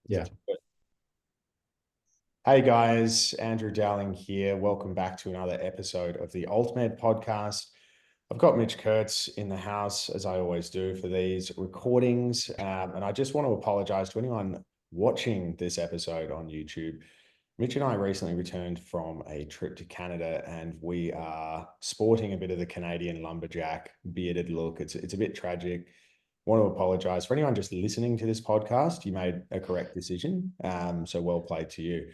Yeah. Hey guys, Andrew Dowling here. Welcome back to another episode of the AltMed podcast. I've got Mitch Kurtz in the house, as I always do for these recordings. And I just want to apologize to anyone watching this episode on YouTube. Mitch and I recently returned from a trip to Canada, and we are sporting a bit of the Canadian lumberjack bearded look. It's a bit tragic. Want to apologize for anyone just listening to this podcast. You made a correct decision. So well played to you.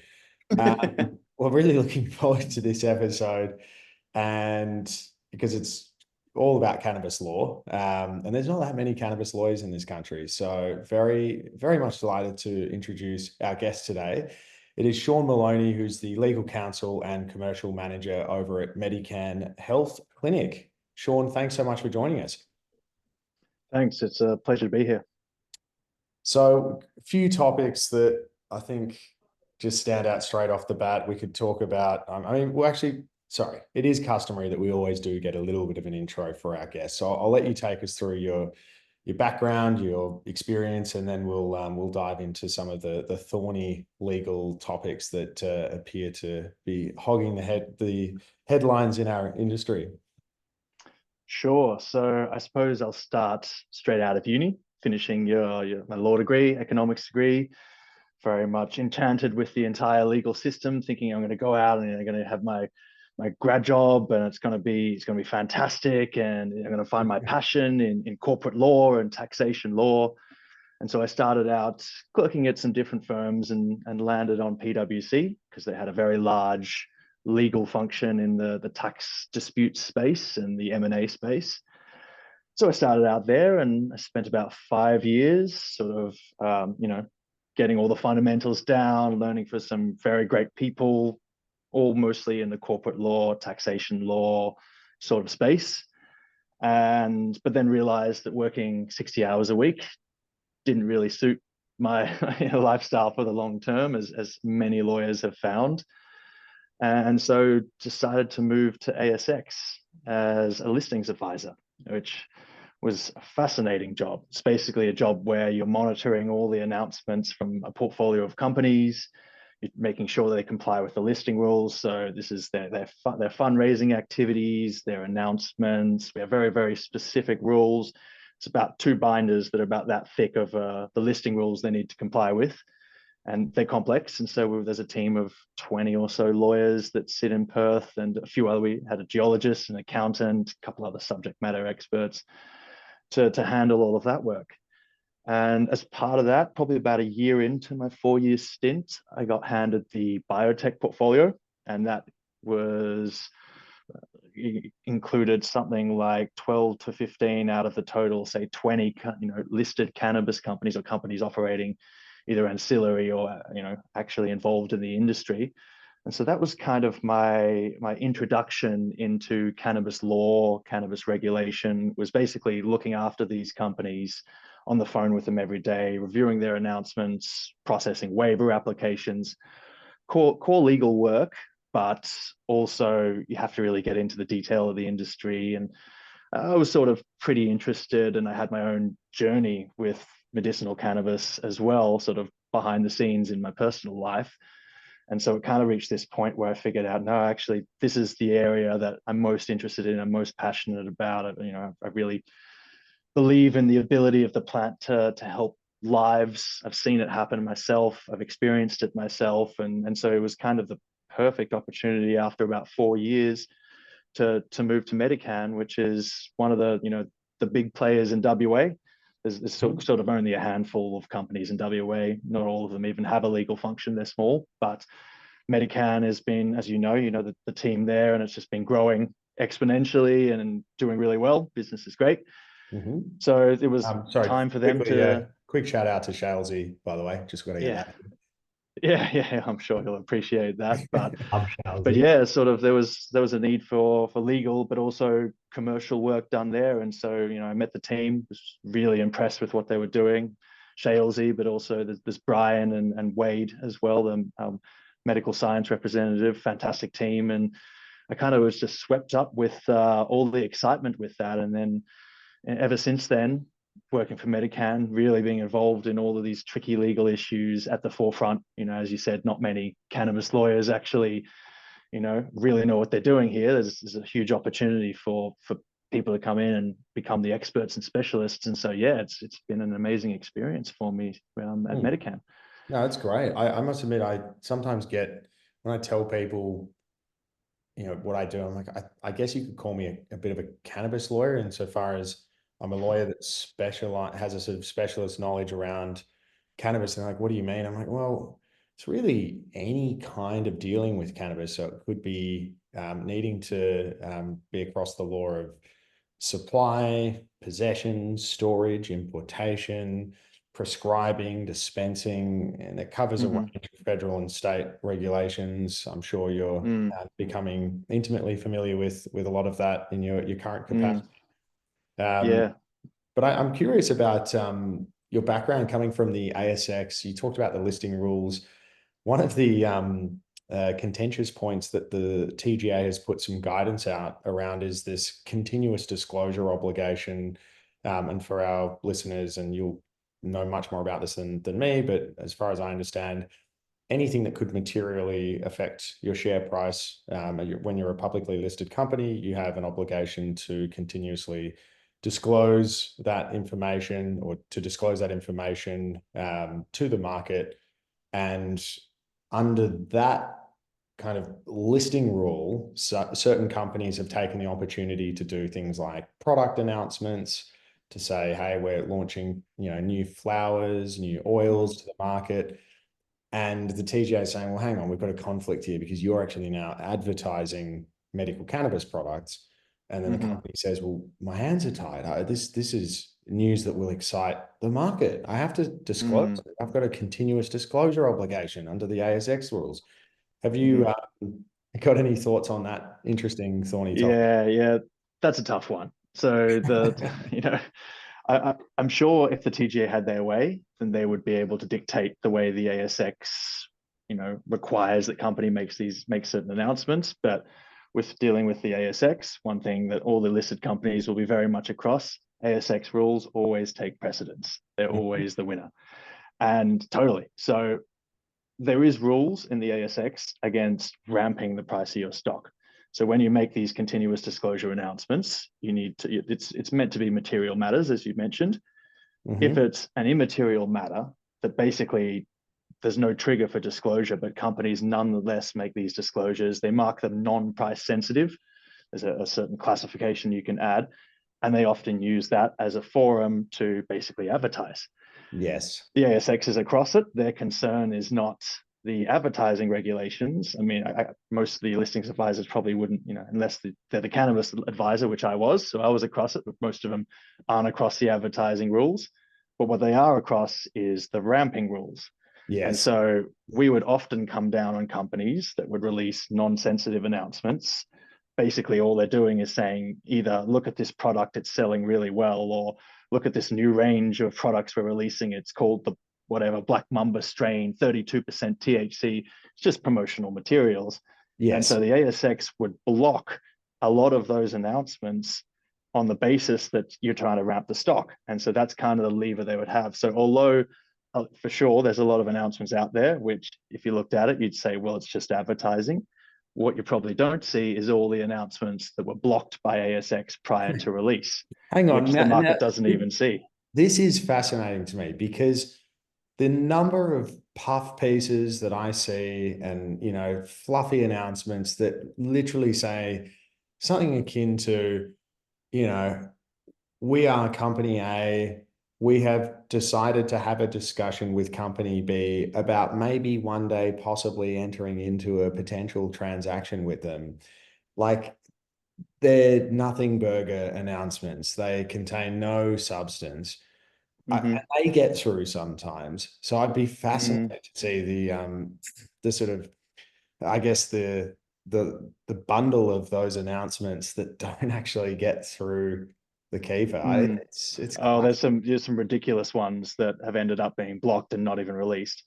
We're really looking forward to this episode, and because it's all about cannabis law, and there's not that many cannabis lawyers in this country. So very, very much delighted to introduce our guest today. It is Sean Maloney, who's the legal counsel and commercial manager over at MediCann Health Clinic. Sean, thanks so much for joining us. Thanks. It's a pleasure to be here. So a few topics that I think just stand out straight off the bat. We could talk about, it is customary that we always do get a little bit of an intro for our guests. So I'll let you take us through your background, your experience, and then we'll dive into some of the thorny legal topics that appear to be hogging the headlines in our industry. Sure. So I suppose I'll start straight out of uni, finishing my law degree, economics degree. Very much enchanted with the entire legal system, thinking I'm going to go out and I'm going to have my grad job, and it's going to be fantastic, and I'm going to find my passion in corporate law and taxation law. And so I started out looking at some different firms and landed on PwC because they had a very large legal function in the tax dispute space and the M&A space. So I started out there, and I spent about 5 years sort of, getting all the fundamentals down, learning for some very great people, all mostly in the corporate law, taxation law sort of space. But then realized that working 60 hours a week didn't really suit my lifestyle for the long term, as many lawyers have found. And so decided to move to ASX as a listings advisor, which was a fascinating job. It's basically a job where you're monitoring all the announcements from a portfolio of companies, you're making sure they comply with the listing rules. So this is their fundraising activities, their announcements. We have very, very specific rules. It's about 2 binders that are about that thick of the listing rules they need to comply with. And they're complex. And so there's a team of 20 or so lawyers that sit in Perth, and we had a geologist, an accountant, a couple other subject matter experts to handle all of that work. And as part of that, probably about a year into my 4-year stint, I got handed the biotech portfolio, and that was included something like 12 to 15 out of the total, say 20, listed cannabis companies or companies operating either ancillary or actually involved in the industry. And so that was kind of my introduction into cannabis law, cannabis regulation, was basically looking after these companies, on the phone with them every day, reviewing their announcements, processing waiver applications, core legal work, but also you have to really get into the detail of the industry. And I was sort of pretty interested, and I had my own journey with medicinal cannabis as well, sort of behind the scenes in my personal life. And so it kind of reached this point where I figured out, no, actually, this is the area that I'm most interested in, I'm most passionate about. I really believe in the ability of the plant to help lives. I've seen it happen myself. I've experienced it myself. And so it was kind of the perfect opportunity after about 4 years to move to MediCann, which is one of the big players in WA. There's sort of only a handful of companies in WA. Not all of them even have a legal function. They're small, but MediCann has been, as you know, the team there, and it's just been growing exponentially and doing really well. Business is great. Mm-hmm. So it was time for them to... quick shout out to Shalesy, by the way. Just got to get that. Yeah, I'm sure he'll appreciate that. But yeah, sort of there was a need for legal, but also commercial work done there. And so, I met the team, was really impressed with what they were doing. Shalesy, but also there's Brian and Wade as well, the medical science representative, fantastic team. And I kind of was just swept up with all the excitement with that. And then ever since then, working for MediCann, really being involved in all of these tricky legal issues at the forefront. As you said, not many cannabis lawyers actually, really know what they're doing here. There's a huge opportunity for people to come in and become the experts and specialists. And so, yeah, it's been an amazing experience for me at MediCann. No, that's great. I must admit, I sometimes get, when I tell people, what I do, I'm like, I guess you could call me a bit of a cannabis lawyer insofar as I'm a lawyer that has a sort of specialist knowledge around cannabis. And they're like, what do you mean? I'm like, well, it's really any kind of dealing with cannabis. So it could be needing to be across the law of supply, possession, storage, importation, prescribing, dispensing, and it covers a range of federal and state regulations. I'm sure you're becoming intimately familiar with a lot of that in your current capacity. Yeah. But I'm curious about your background coming from the ASX. You talked about the listing rules. One of the contentious points that the TGA has put some guidance out around is this continuous disclosure obligation. And for our listeners, and you'll know much more about this than me, but as far as I understand, anything that could materially affect your share price when you're a publicly listed company, you have an obligation to continuously disclose that information or to disclose that information to the market. And under that kind of listing rule, certain companies have taken the opportunity to do things like product announcements to say, hey, we're launching, new flowers, new oils to the market. And the TGA is saying, well, hang on, we've got a conflict here because you're actually now advertising medical cannabis products. And then the company says, well, my hands are tied. This is news that will excite the market. I have to disclose it. I've got a continuous disclosure obligation under the ASX rules. Have you got any thoughts on that interesting thorny topic? Yeah, that's a tough one. So I'm sure if the TGA had their way, then they would be able to dictate the way the ASX, requires that company make certain announcements. But with dealing with the ASX, one thing that all the listed companies will be very much across, ASX rules always take precedence. They're always the winner. And totally. So there is rules in the ASX against ramping the price of your stock. So when you make these continuous disclosure announcements, you need to, it's meant to be material matters, as you mentioned. If it's an immaterial matter that basically there's no trigger for disclosure, but companies nonetheless make these disclosures, they mark them non-price sensitive. There's a certain classification you can add, and they often use that as a forum to basically advertise. Yes. The ASX is across it. Their concern is not the advertising regulations. I mean, most of the listings advisors probably wouldn't, unless they're the cannabis advisor, which I was. So I was across it, but most of them aren't across the advertising rules. But what they are across is the ramping rules. Yes. And so we would often come down on companies that would release non-sensitive announcements. Basically, all they're doing is saying either look at this product, it's selling really well, or look at this new range of products we're releasing. It's called the whatever Black Mamba strain, 32% THC. It's just promotional materials. Yes. And so the ASX would block a lot of those announcements on the basis that you're trying to ramp the stock. And so that's kind of the lever they would have. So although for sure there's a lot of announcements out there, which if you looked at it, you'd say, well, it's just advertising. What you probably don't see is all the announcements that were blocked by ASX prior to release. Hang on, which the market doesn't even see. This is fascinating to me because the number of puff pieces that I see and, fluffy announcements that literally say something akin to, we are company A, we have decided to have a discussion with company B about maybe one day possibly entering into a potential transaction with them. Like, they're nothing burger announcements. They contain no substance. And they get through sometimes. So I'd be fascinated to see the sort of, I guess, the bundle of those announcements that don't actually get through the keeper. There's some ridiculous ones that have ended up being blocked and not even released.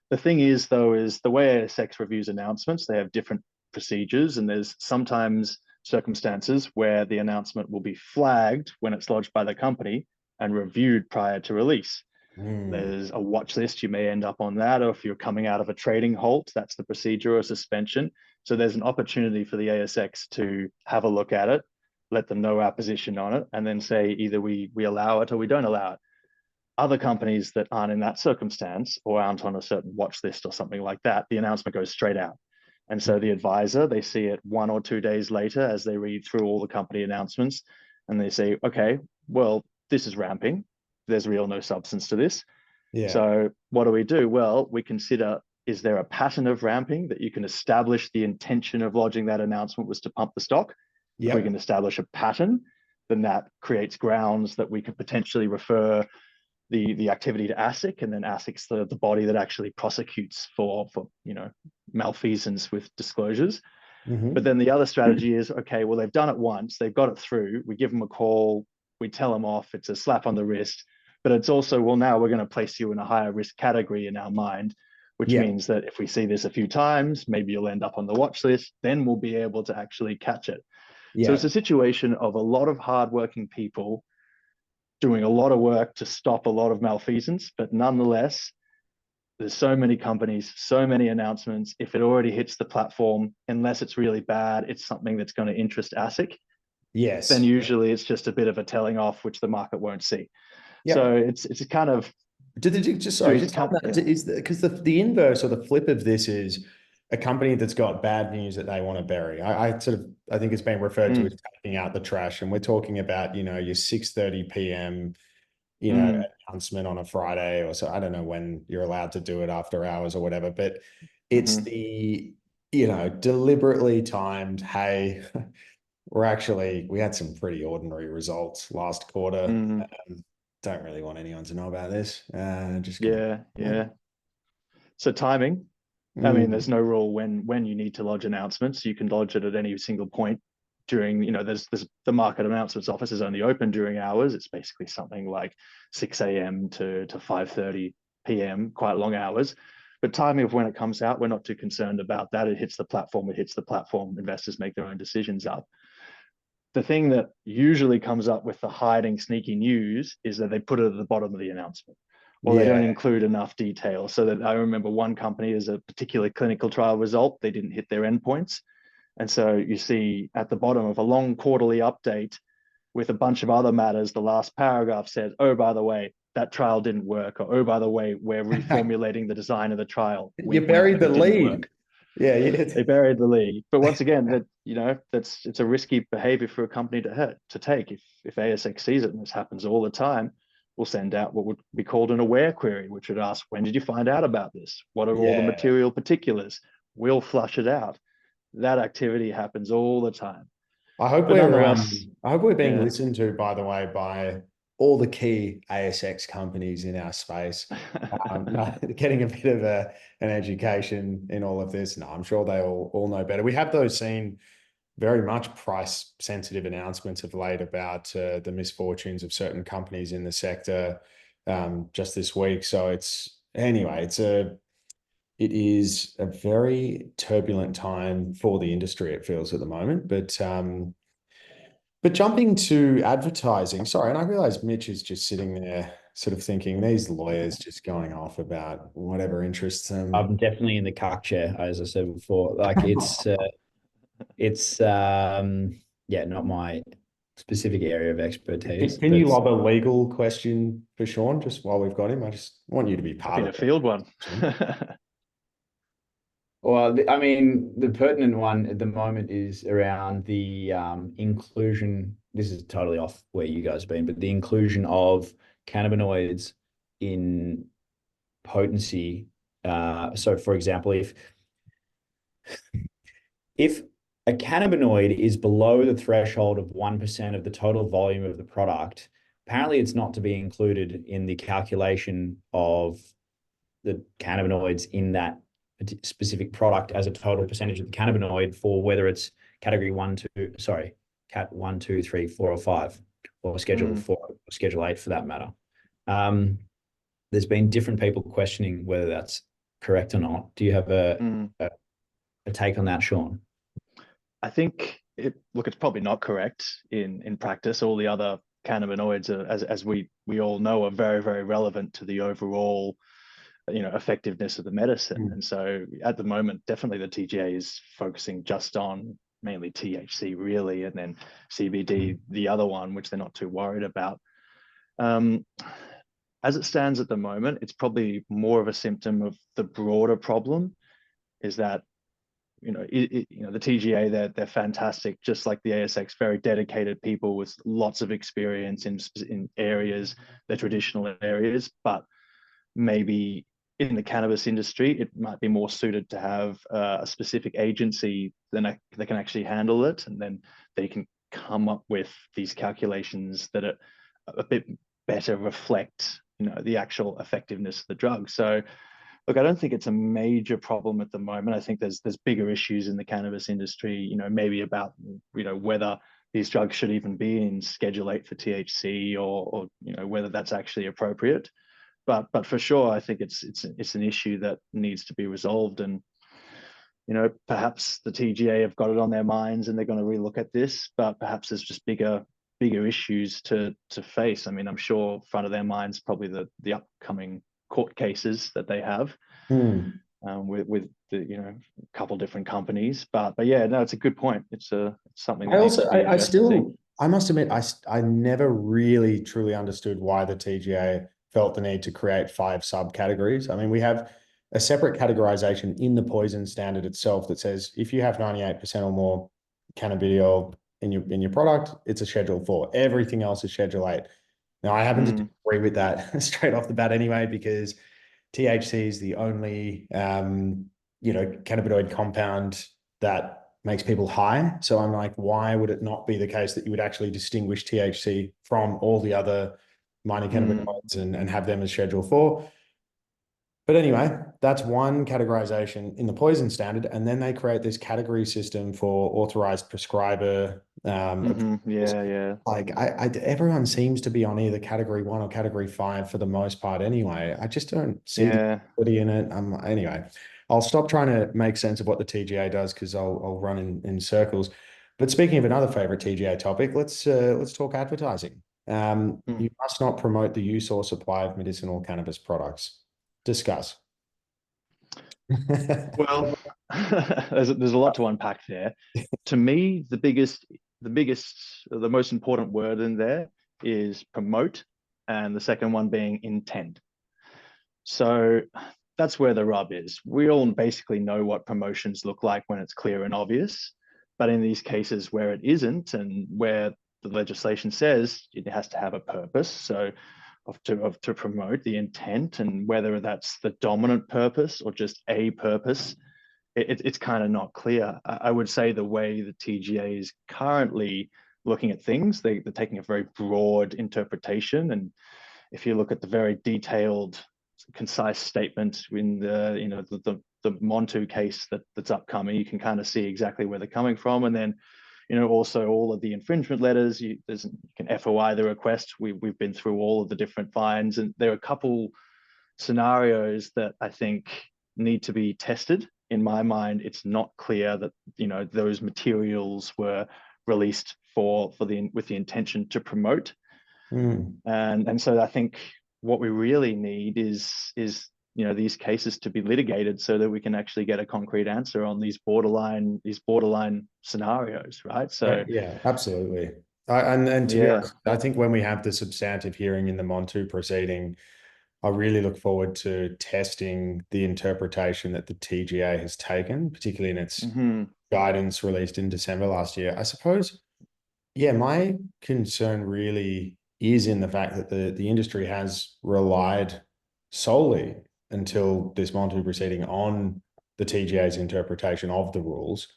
The thing is, though, is the way ASX reviews announcements, they have different procedures, and there's sometimes circumstances where the announcement will be flagged when it's lodged by the company, and reviewed prior to release. Mm. There's a watch list, you may end up on that, or if you're coming out of a trading halt, that's the procedure, or suspension. So there's an opportunity for the ASX to have a look at it, let them know our position on it, and then say either we allow it or we don't allow it. Other companies that aren't in that circumstance or aren't on a certain watch list or something like that, the announcement goes straight out. And so the advisor, they see it 1 or 2 days later as they read through all the company announcements, and they say, okay, well, this is ramping. There's real no substance to this. Yeah. So what do? Well, we consider, is there a pattern of ramping that you can establish the intention of lodging that announcement was to pump the stock? If we can establish a pattern, then that creates grounds that we could potentially refer the activity to ASIC, and then ASIC's the body that actually prosecutes for malfeasance with disclosures. But then the other strategy is, okay, well, they've done it once, they've got it through, we give them a call, we tell them off, it's a slap on the wrist, but it's also, well, now we're going to place you in a higher risk category in our mind, which means that if we see this a few times, maybe you'll end up on the watch list, then we'll be able to actually catch it. So it's a situation of a lot of hardworking people doing a lot of work to stop a lot of malfeasance, but nonetheless, there's so many companies, so many announcements. If it already hits the platform, unless it's really bad, it's something that's going to interest ASIC. Yes. Then usually it's just a bit of a telling off, which the market won't see. So it's a kind of. Because the inverse or the flip of this is a company that's got bad news that they want to bury. I think it's been referred to as taking out the trash, and we're talking about, your 6:30 p.m. announcement on a Friday, or so. I don't know when you're allowed to do it, after hours or whatever, but it's the deliberately timed, hey, we had some pretty ordinary results last quarter. Don't really want anyone to know about this. So timing. I mean, there's no rule when you need to lodge announcements. You can lodge it at any single point during, there's the market announcements office is only open during hours. It's basically something like 6 a.m. to 5:30 p.m., quite long hours. But timing of when it comes out, we're not too concerned about that. It hits the platform. Investors make their own decisions up. The thing that usually comes up with the hiding, sneaky news is that they put it at the bottom of the announcement, or they don't include enough detail. So that I remember one company is a particular clinical trial result, they didn't hit their endpoints. And so you see at the bottom of a long quarterly update with a bunch of other matters, the last paragraph says, oh, by the way, that trial didn't work, or oh, by the way, we're reformulating the design of the trial. You buried the lead. They buried the lead. But once again, it's a risky behavior for a company to take. If ASX sees it, and this happens all the time, we'll send out what would be called an aware query, which would ask, when did you find out about this? What are all the material particulars? We'll flush it out. That activity happens all the time. I hope we're being listened to, by the way, by all the key ASX companies in our space, getting a bit of an education in all of this. No, I'm sure they all know better. We have those seen very much price sensitive announcements of late about the misfortunes of certain companies in the sector just this week. So it is a very turbulent time for the industry, it feels, at the moment. But jumping to advertising, sorry, and I realize Mitch is just sitting there sort of thinking, these lawyers just going off about whatever interests them. I'm definitely in the cuck chair, as I said before. Like it's not my specific area of expertise. Can you lob a legal question for Sean just while we've got him? I just want you to be part of it. Field one. Well, I mean, the pertinent one at the moment is around the inclusion. This is totally off where you guys have been, but the inclusion of cannabinoids in potency. So, for example, if a cannabinoid is below the threshold of 1% of the total volume of the product, apparently it's not to be included in the calculation of the cannabinoids in that specific product as a total percentage of the cannabinoid for whether it's category 1, 2, 3, 4, or 5, or Schedule 4, or Schedule 8 for that matter. There's been different people questioning whether that's correct or not. Do you have a take on that, Sean? I think it's probably not correct in practice. All the other cannabinoids, as we all know, are very, very relevant to the overall, effectiveness of the medicine. And so at the moment, definitely the TGA is focusing just on mainly THC, really, and then CBD, the other one, which they're not too worried about. As it stands at the moment, it's probably more of a symptom of the broader problem, is that the TGA, they're fantastic, just like the ASX, very dedicated people with lots of experience in areas, the traditional areas, but maybe in the cannabis industry, it might be more suited to have a specific agency that can actually handle it, and then they can come up with these calculations that are a bit better reflect, the actual effectiveness of the drug. So, look, I don't think it's a major problem at the moment. I think there's bigger issues in the cannabis industry, maybe about, whether these drugs should even be in Schedule 8 for THC, or whether that's actually appropriate. But for sure, I think it's an issue that needs to be resolved. And perhaps the TGA have got it on their minds and they're going to relook at this. But perhaps there's just bigger issues to face. I mean, I'm sure front of their minds probably the upcoming court cases that they have with the a couple different companies. But yeah, no, it's a good point. It's something that needs to be addressed. I must admit, I never really truly understood why the TGA felt the need to create 5 subcategories. I mean, we have a separate categorization in the poison standard itself that says if you have 98% or more cannabidiol in your product, it's a Schedule 4. Everything else is Schedule 8. Now, I happen to agree with that straight off the bat anyway, because THC is the only cannabinoid compound that makes people high. So I'm like, why would it not be the case that you would actually distinguish THC from all the other minor cannabinoids and have them as Schedule 4? But anyway, that's one categorization in the poison standard. And then they create this category system for authorized prescriber. Yeah. Like everyone seems to be on either category 1 or category 5 for the most part anyway. I just don't see the equity in it. Anyway, I'll stop trying to make sense of what the TGA does, because I'll run in circles. But speaking of another favorite TGA topic, let's talk advertising. You must not promote the use or supply of medicinal cannabis products. Discuss. Well, there's a lot to unpack there. To me, the most important word in there is promote, and the second one being intent. So that's where the rub is. We all basically know what promotions look like when it's clear and obvious, but in these cases where it isn't, and where the legislation says it has to have a purpose, so to promote, the intent, and whether that's the dominant purpose or just a purpose, it's kind of not clear. I would say the way the TGA is currently looking at things, they're taking a very broad interpretation. And if you look at the very detailed, concise statement in the Montu case that's upcoming, you can kind of see exactly where they're coming from. And then also all of the infringement letters, you can FOI the request. We've been through all of the different fines, and there are a couple scenarios that I think need to be tested. In my mind, it's not clear that those materials were released with the intention to promote. And so I think what we really need is these cases to be litigated so that we can actually get a concrete answer on these borderline scenarios, right? So yeah, absolutely. And to be honest, I think when we have the substantive hearing in the Montu proceeding, I really look forward to testing the interpretation that the TGA has taken, particularly in its guidance released in December last year. I suppose, my concern really is in the fact that the industry has relied solely until this Montu proceeding on the TGA's interpretation of the rules.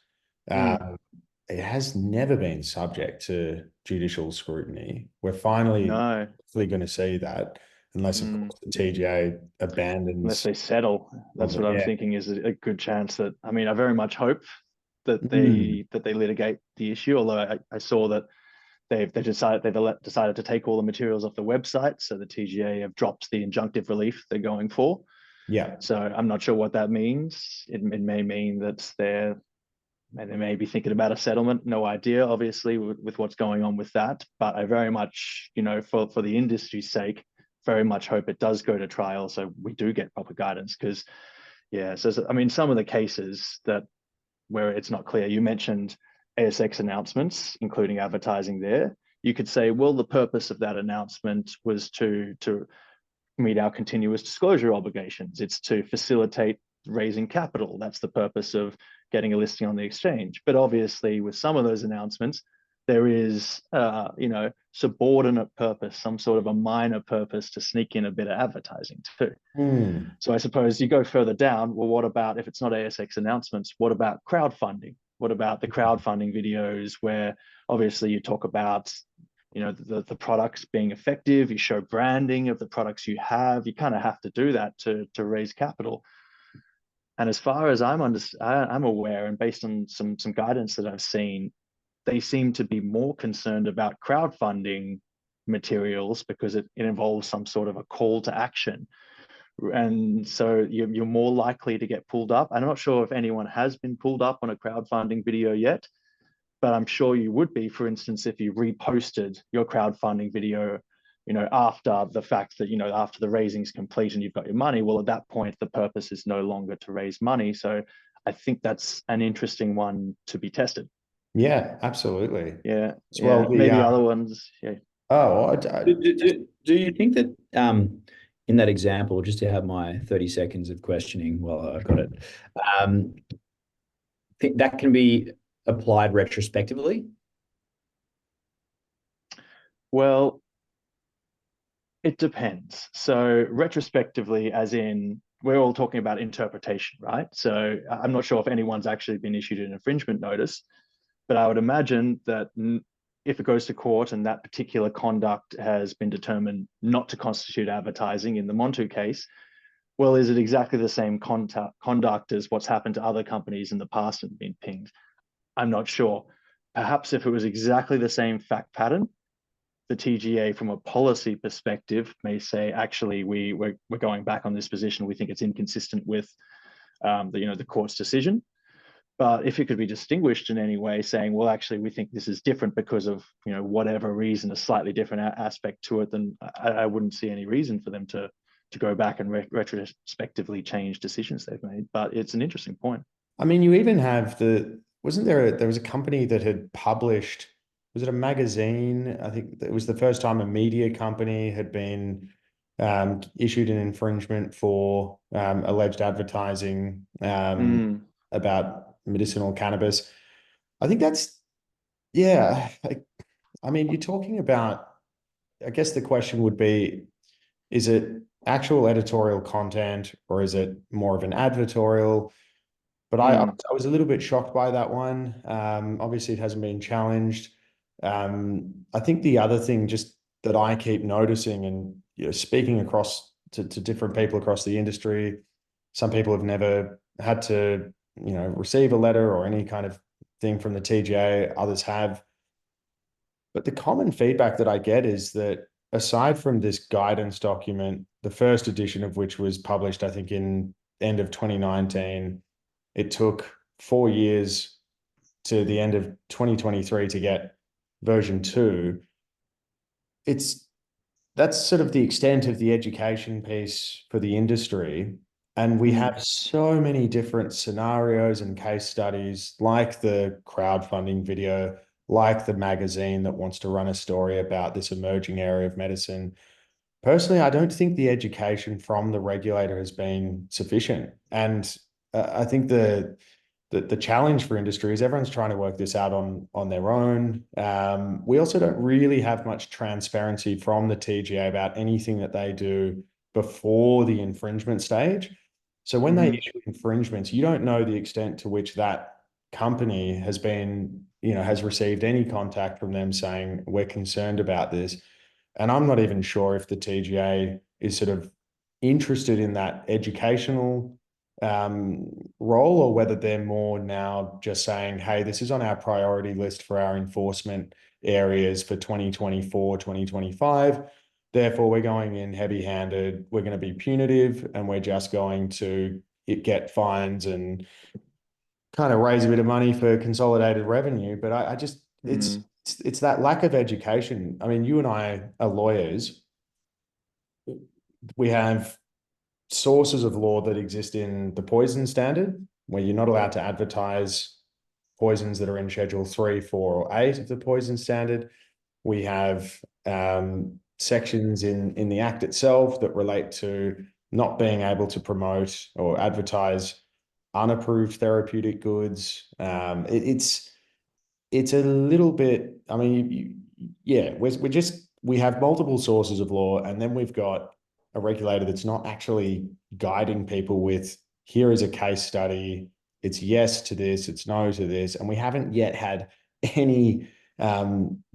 It has never been subject to judicial scrutiny. We're finally going to see that, unless of course the TGA abandons. Unless they settle. That's what I'm thinking is a good chance that, I very much hope that they litigate the issue. Although I saw that they've decided to take all the materials off the website, so the TGA have dropped the injunctive relief they're going for. Yeah. So I'm not sure what that means. It may mean that they're and they may be thinking about a settlement. No idea, obviously, with what's going on with that. But I very much, for the industry's sake, very much hope it does go to trial so we do get proper guidance. Because, yeah, so I mean, some of the cases where it's not clear, you mentioned ASX announcements, including advertising there. You could say, well, the purpose of that announcement was to meet our continuous disclosure obligations. It's to facilitate raising capital. That's the purpose of getting a listing on the exchange. But obviously, with some of those announcements, there is, subordinate purpose, some sort of a minor purpose to sneak in a bit of advertising too. So I suppose you go further down. Well, what about if it's not ASX announcements? What about crowdfunding? What about the crowdfunding videos where obviously you talk about the products being effective, you show branding of the products you have, you kind of have to do that to raise capital. And as far as I'm aware, and based on some guidance that I've seen, they seem to be more concerned about crowdfunding materials because it involves some sort of a call to action. And so you're more likely to get pulled up. I'm not sure if anyone has been pulled up on a crowdfunding video yet, but I'm sure you would be, for instance, if you reposted your crowdfunding video, after the fact that, after the raising's complete and you've got your money. Well, at that point, the purpose is no longer to raise money. So I think that's an interesting one to be tested. Yeah, absolutely. Yeah. Well, maybe other ones. Yeah. Oh, Do you think that in that example, just to have my 30 seconds of questioning while I've got it, think that can be applied retrospectively? Well, it depends. So retrospectively, as in we're all talking about interpretation, right? So I'm not sure if anyone's actually been issued an infringement notice, but I would imagine that if it goes to court and that particular conduct has been determined not to constitute advertising in the Montu case, well, is it exactly the same conduct as what's happened to other companies in the past and been pinged? I'm not sure. Perhaps if it was exactly the same fact pattern, the TGA from a policy perspective may say, actually, we're going back on this position. We think it's inconsistent with the court's decision. But if it could be distinguished in any way, saying, well, actually, we think this is different because of whatever reason, a slightly different aspect to it, then I wouldn't see any reason for them to go back and retrospectively change decisions they've made. But it's an interesting point. I mean, you even have there was a company that had published, was it a magazine? I think it was the first time a media company had been issued an infringement for alleged advertising about medicinal cannabis. I think that's, yeah. I mean, you're talking about, I guess the question would be, is it actual editorial content or is it more of an advertorial? But I was a little bit shocked by that one. Obviously, it hasn't been challenged. I think the other thing just that I keep noticing and speaking across to different people across the industry, some people have never had to receive a letter or any kind of thing from the TGA, others have. But the common feedback that I get is that aside from this guidance document, the first edition of which was published, I think, in end of 2019, it took 4 years to the end of 2023 to get version 2. That's sort of the extent of the education piece for the industry. And we have so many different scenarios and case studies, like the crowdfunding video, like the magazine that wants to run a story about this emerging area of medicine. Personally, I don't think the education from the regulator has been sufficient. And I think the challenge for industry is everyone's trying to work this out on their own. We also don't really have much transparency from the TGA about anything that they do before the infringement stage. So when they issue infringements, you don't know the extent to which that company has been, has received any contact from them saying, we're concerned about this. And I'm not even sure if the TGA is sort of interested in that educational role, or whether they're more now just saying, hey, this is on our priority list for our enforcement areas for 2024, 2025. Therefore, we're going in heavy-handed, we're going to be punitive, and we're just going to get fines and kind of raise a bit of money for consolidated revenue. But I just, Mm. it's that lack of education. I mean, you and I are lawyers. We have sources of law that exist in the poison standard, where you're not allowed to advertise poisons that are in Schedule 3, 4, or 8 of the poison standard. We have sections in the Act itself that relate to not being able to promote or advertise unapproved therapeutic goods. It's a little bit, I mean, yeah, we have multiple sources of law, and then we've got a regulator that's not actually guiding people with, here is a case study, it's yes to this, it's no to this, and we haven't yet had any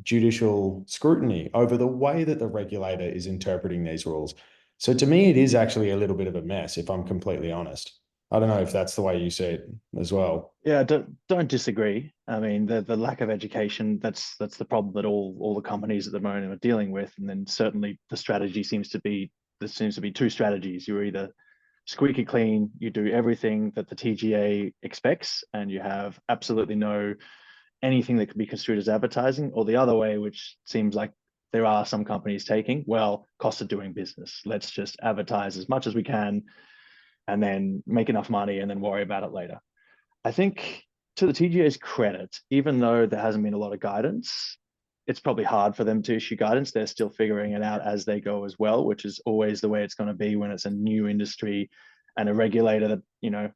judicial scrutiny over the way that the regulator is interpreting these rules. So to me, it is actually a little bit of a mess, if I'm completely honest. I don't know if that's the way you see it as well. Yeah, don't disagree. I mean, the lack of education, that's the problem that all the companies at the moment are dealing with. And then certainly the strategy seems to be, there seems to be two strategies. You're either squeaky clean, you do everything that the TGA expects, and you have absolutely no anything that could be construed as advertising, or the other way, which seems like there are some companies taking, well, cost of doing business. Let's just advertise as much as we can and then make enough money and then worry about it later. I think to the TGA's credit, even though there hasn't been a lot of guidance, it's probably hard for them to issue guidance. They're still figuring it out as they go as well, which is always the way it's going to be when it's a new industry and a regulator that, you know,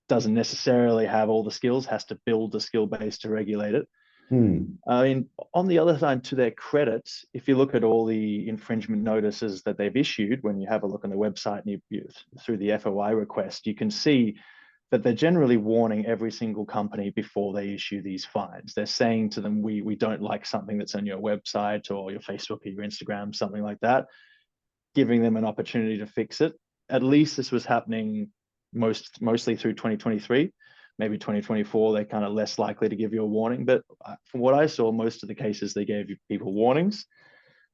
doesn't necessarily have all the skills, has to build the skill base to regulate it. I mean, on the other side, to their credit, if you look at all the infringement notices that they've issued, when you have a look on the website and you through the FOI request, you can see that they're generally warning every single company before they issue these fines. They're saying to them, we don't like something that's on your website or your Facebook or your Instagram, something like that, giving them an opportunity to fix it. At least this was happening mostly through 2023. Maybe 2024, they're kind of less likely to give you a warning. But from what I saw, most of the cases, they gave people warnings.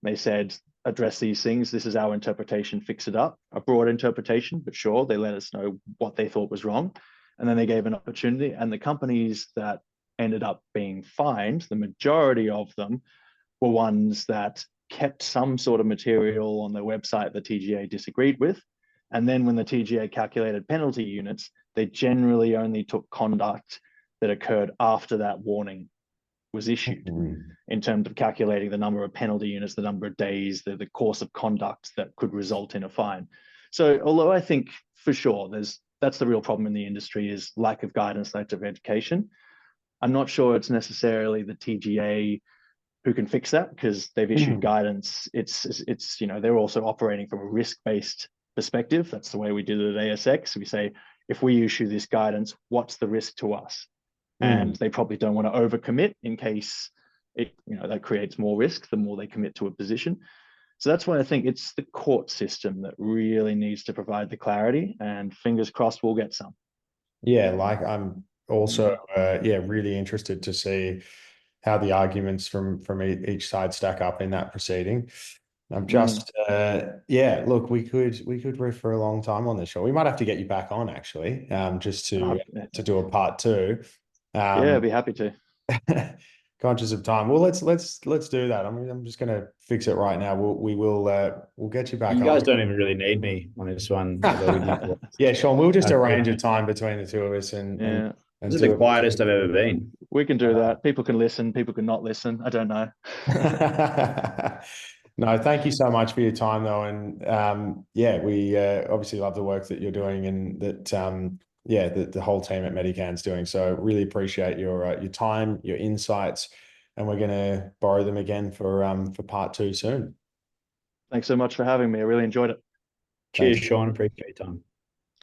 They said, address these things. This is our interpretation, fix it up. A broad interpretation, but sure, they let us know what they thought was wrong. And then they gave an opportunity. And the companies that ended up being fined, the majority of them were ones that kept some sort of material on their website the TGA disagreed with. And then when the TGA calculated penalty units, they generally only took conduct that occurred after that warning was issued in terms of calculating the number of penalty units, the number of days, the course of conduct that could result in a fine. So although I think for sure that's the real problem in the industry is lack of guidance, lack of education, I'm not sure it's necessarily the TGA who can fix that because they've issued guidance. It's you know, they're also operating from a risk-based perspective. That's the way we did it at ASX. We say, if we issue this guidance, what's the risk to us? And they probably don't want to overcommit in case it, you know, that creates more risk the more they commit to a position. So that's why I think it's the court system that really needs to provide the clarity, and fingers crossed we'll get some. Yeah, like I'm also really interested to see how the arguments from each side stack up in that proceeding. I'm just look, we could riff for a long time on this show. We might have to get you back on actually, just to do a part 2. Yeah, I'd be happy to. Conscious of time. Well, let's do that. I mean, I'm just gonna fix it right now. We'll get you back on. You guys don't even really need me on this one. Yeah, Sean, we'll just arrange a time between the two of us and this is the quietest I've ever been. We can do that. People can listen, people can not listen. I don't know. No, thank you so much for your time though. And we obviously love the work that you're doing and that the whole team at MediCann's doing. So really appreciate your time, your insights, and we're gonna borrow them again for part 2 soon. Thanks so much for having me. I really enjoyed it. Cheers, Sean. Appreciate your time.